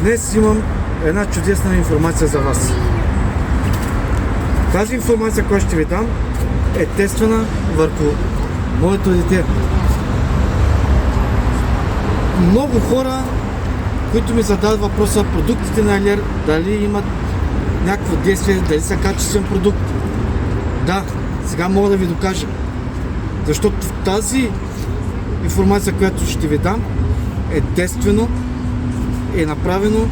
Днес имам една чудесна информация за вас. Тази информация, която ще ви дам, е тествана върху моето дете. Много хора, които ми задават въпроса, продуктите на Елер, дали имат някакво действие, дали са качествен продукт. Да, сега мога да ви докажа. Защото тази информация, която ще ви дам, е тествено, е направено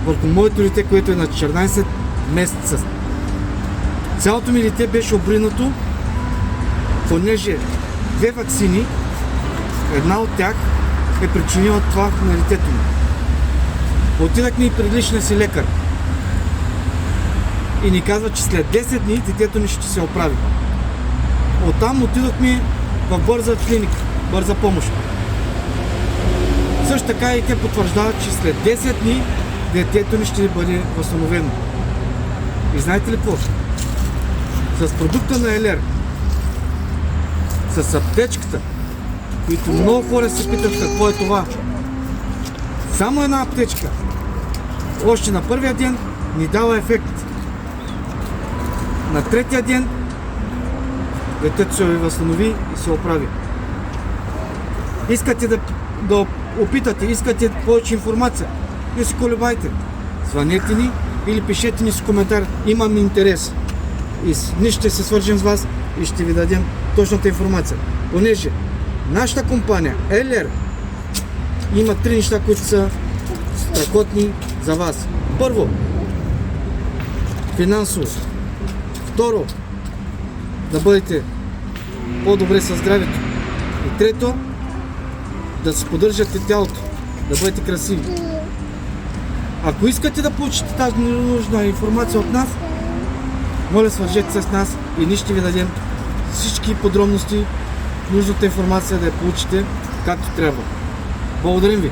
върху моето дете, което е на 14 месеца. Цялото ми дете беше обринато, понеже 2 ваксини, една от тях е причинила това на детето ми. Отидахме и при личния си лекар и ни казва, че след 10 дни детето ни ще се оправи. Оттам отидохме в бърза клиника, бърза помощ. Също така и те потвърждават, че след 10 дни детето ни ще бъде възстановено. И знаете ли какво? С продукта на Елер, с аптечката, които много хора се питат какво е това. Само една аптечка, още на първия ден ни дава ефект. На третия ден детето се възстанови и се оправи. Искате да опитате, искате повече информация, не се колебайте. Звънете ни или пишете ни с коментар, имам интерес. И ние ще се свържем с вас и ще ви дадем точната информация. Понеже нашата компания Елер има 3 неща, които са страхотни за вас. Първо, финансово. Второ, да бъдете по-добре със здравето. И трето, да си поддържате тялото, да бъдете красиви. Ако искате да получите тази нужна информация от нас, моля, свържете се с нас и ние ще ви дадем всички подробности, нужната информация да я получите както трябва. Благодарим ви!